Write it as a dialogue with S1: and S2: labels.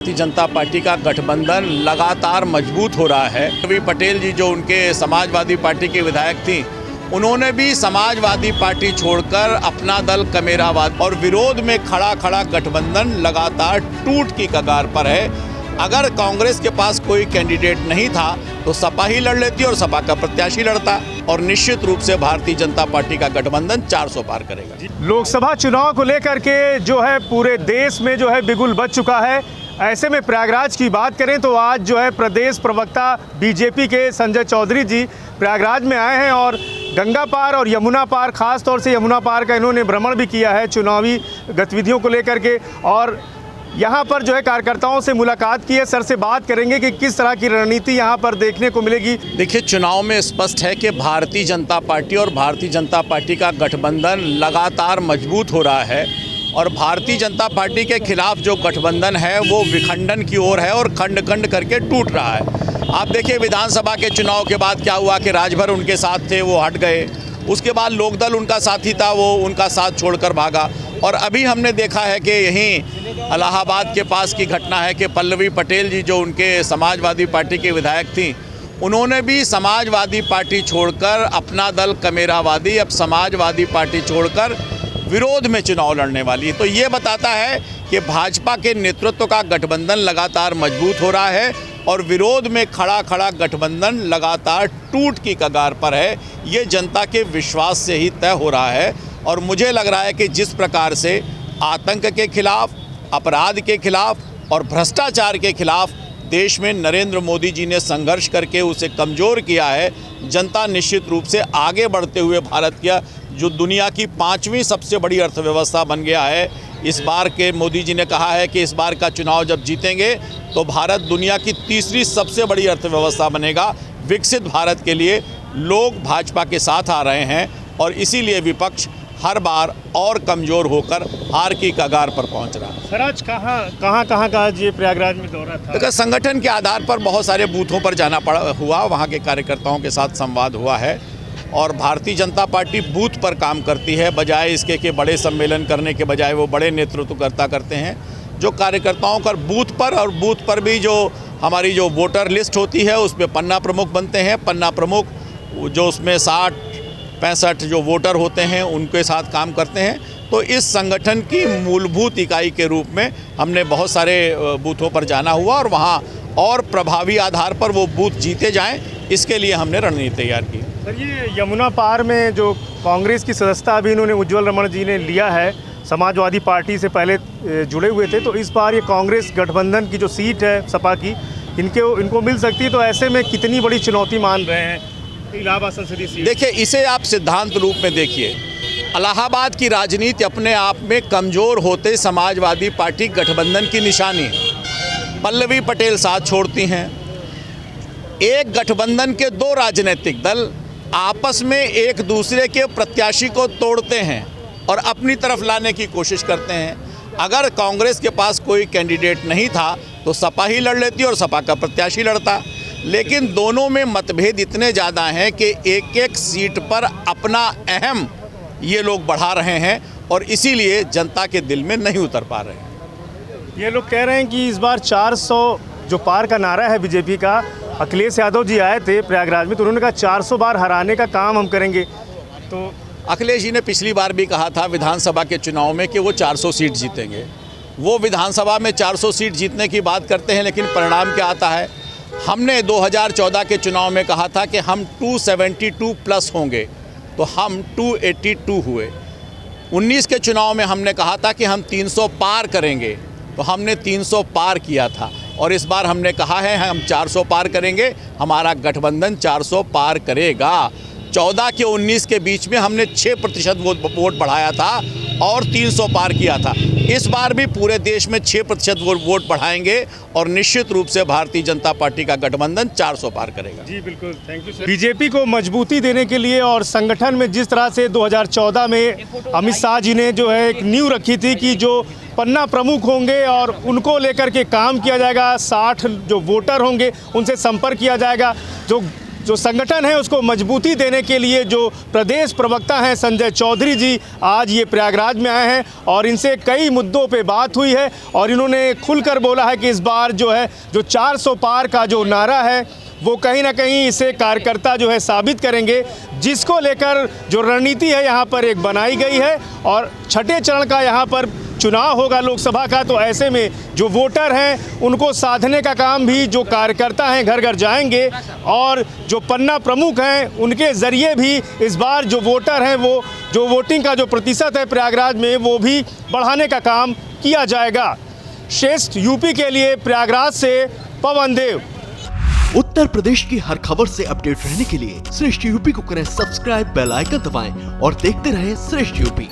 S1: Bharatiya Janata party का गठबंधन लगातार मजबूत हो रहा है। रवि पटेल जी जो उनके समाजवादी पार्टी के विधायक थी, उन्होंने भी समाजवादी पार्टी छोड़कर अपना दल कमेरावाद और विरोध में खड़ा गठबंधन लगातार टूट की कगार पर है। अगर कांग्रेस के पास कोई कैंडिडेट नहीं था तो सपा ही लड़ लेती और सपा का प्रत्याशी लड़ता, और निश्चित रूप से भारतीय जनता पार्टी का गठबंधन 400 पार करेगा।
S2: लोकसभा चुनाव को लेकर के जो है पूरे देश में जो है बिगुल बज चुका है। ऐसे में प्रयागराज की बात करें तो आज जो है प्रदेश प्रवक्ता बीजेपी के संजय चौधरी जी प्रयागराज में आए हैं और गंगा पार और यमुना पार, खास तौर से यमुना पार का इन्होंने भ्रमण भी किया है चुनावी गतिविधियों को लेकर के, और यहाँ पर जो है कार्यकर्ताओं से मुलाकात की है। सर से बात करेंगे कि किस तरह की रणनीति यहाँ पर देखने को मिलेगी।
S1: देखिए, चुनाव में स्पष्ट है कि भारतीय जनता पार्टी और भारतीय जनता पार्टी का गठबंधन लगातार मजबूत हो रहा है, और भारतीय जनता पार्टी के खिलाफ जो गठबंधन है वो विखंडन की ओर है और खंड खंड करके टूट रहा है। आप देखिए, विधानसभा के चुनाव के बाद क्या हुआ कि राजभर उनके साथ थे, वो हट गए। उसके बाद लोकदल उनका साथी था, वो उनका साथ छोड़कर भागा। और अभी हमने देखा है कि यहीं इलाहाबाद के पास की घटना है कि पल्लवी पटेल जी जो उनके समाजवादी पार्टी के विधायक थी, उन्होंने भी समाजवादी पार्टी छोड़कर अपना दल कमेरावादी, अब समाजवादी पार्टी छोड़कर विरोध में चुनाव लड़ने वाली है। तो ये बताता है कि भाजपा के नेतृत्व का गठबंधन लगातार मजबूत हो रहा है और विरोध में खड़ा गठबंधन लगातार टूट की कगार पर है। ये जनता के विश्वास से ही तय हो रहा है, और मुझे लग रहा है कि जिस प्रकार से आतंक के खिलाफ, अपराध के खिलाफ और भ्रष्टाचार के खिलाफ देश में नरेंद्र मोदी जी ने संघर्ष करके उसे कमज़ोर किया है, जनता निश्चित रूप से आगे बढ़ते हुए भारत का जो दुनिया की 5वीं सबसे बड़ी अर्थव्यवस्था बन गया है। इस बार के मोदी जी ने कहा है कि इस बार का चुनाव जब जीतेंगे तो भारत दुनिया की 3री सबसे बड़ी अर्थव्यवस्था बनेगा। विकसित भारत के लिए लोग भाजपा के साथ आ रहे हैं, और इसीलिए विपक्ष हर बार और कमज़ोर होकर हार की कगार पर पहुंच रहा है।
S2: सर, आज कहाँ का आज ये प्रयागराज में दौरा था?
S1: देखिए, संगठन के आधार पर बहुत सारे बूथों पर जाना हुआ, वहाँ के कार्यकर्ताओं के साथ संवाद हुआ है, और भारतीय जनता पार्टी बूथ पर काम करती है। बजाय इसके कि बड़े सम्मेलन करने के बजाय वो बड़े नेतृत्वकर्ता करते हैं जो कार्यकर्ताओं का बूथ पर, और बूथ पर भी जो हमारी जो वोटर लिस्ट होती है उसमें पन्ना प्रमुख बनते हैं। पन्ना प्रमुख जो उसमें 60-65 जो वोटर होते हैं उनके साथ काम करते हैं। तो इस संगठन की मूलभूत इकाई के रूप में हमने बहुत सारे बूथों पर जाना हुआ, और वहाँ और प्रभावी आधार पर वो बूथ जीते जाएं, इसके लिए हमने रणनीति तैयार की।
S2: सर, ये यमुना पार में जो कांग्रेस की सदस्यता अभी इन्होंने उज्ज्वल रमण जी ने लिया है, समाजवादी पार्टी से पहले जुड़े हुए थे, तो इस बार ये कांग्रेस गठबंधन की जो सीट है सपा की, इनको मिल सकती है। तो ऐसे में कितनी बड़ी चुनौती मान रहे हैं इलाहाबाद संसदीय सीट?
S1: देखिए, इसे आप सिद्धांत रूप में देखिए। इलाहाबाद की राजनीति अपने आप में कमज़ोर होते समाजवादी पार्टी गठबंधन की निशानी है। पल्लवी पटेल साथ छोड़ती हैं। एक गठबंधन के 2 राजनीतिक दल आपस में एक दूसरे के प्रत्याशी को तोड़ते हैं और अपनी तरफ लाने की कोशिश करते हैं। अगर कांग्रेस के पास कोई कैंडिडेट नहीं था तो सपा ही लड़ लेती और सपा का प्रत्याशी लड़ता, लेकिन दोनों में मतभेद इतने ज़्यादा हैं कि एक सीट पर अपना अहम ये लोग बढ़ा रहे हैं, और इसीलिए जनता के दिल में नहीं उतर पा रहे हैं।
S2: ये लोग कह रहे हैं कि इस बार 400 जो पार का नारा है बीजेपी का, अखिलेश यादव जी आए थे प्रयागराज में तो उन्होंने कहा 400 बार हराने का काम हम करेंगे। तो
S1: अखिलेश जी ने पिछली बार भी कहा था विधानसभा के चुनाव में कि वो 400 सीट जीतेंगे। वो विधानसभा में 400 सीट जीतने की बात करते हैं, लेकिन परिणाम क्या आता है? हमने 2014 के चुनाव में कहा था कि हम 272 प्लस होंगे, तो हम 282 हुए। 19 के चुनाव में हमने कहा था कि हम 300 पार करेंगे, तो हमने 300 पार किया था। और इस बार हमने कहा है हम 400 पार करेंगे, हमारा गठबंधन 400 पार करेगा। 14 के 19 के बीच में हमने 6% वोट बढ़ाया था और 300 पार किया था। इस बार भी पूरे देश में 6% वोट बढ़ाएंगे, और निश्चित रूप से भारतीय जनता पार्टी का गठबंधन 400 पार करेगा।
S2: जी बिल्कुल, थैंक यू सर। बीजेपी को मजबूती देने के लिए और संगठन में जिस तरह से 2014 में अमित शाह जी ने जो है एक नींव रखी थी कि जो पन्ना प्रमुख होंगे और उनको लेकर के काम किया जाएगा, 60 जो वोटर होंगे उनसे संपर्क किया जाएगा, जो जो संगठन है उसको मजबूती देने के लिए जो प्रदेश प्रवक्ता हैं संजय चौधरी जी आज ये प्रयागराज में आए हैं और इनसे कई मुद्दों पे बात हुई है और इन्होंने खुलकर बोला है कि इस बार जो है जो 400 पार का जो नारा है वो कहीं ना कहीं इसे कार्यकर्ता जो है साबित करेंगे, जिसको लेकर जो रणनीति है यहाँ पर एक बनाई गई है और छठे चरण का यहाँ पर चुनाव होगा लोकसभा का। तो ऐसे में जो वोटर हैं उनको साधने का काम भी जो कार्यकर्ता हैं घर घर जाएंगे और जो पन्ना प्रमुख हैं उनके ज़रिए भी इस बार जो वोटर हैं वो जो वोटिंग का जो प्रतिशत है प्रयागराज में वो भी बढ़ाने का काम किया जाएगा। श्रेष्ठ यूपी के लिए प्रयागराज से पवन देव।
S3: उत्तर प्रदेश की हर खबर से अपडेट रहने के लिए श्रेष्ठ यूपी को करें सब्सक्राइब, बेल आइकन दबाएं और देखते रहें श्रेष्ठ यूपी।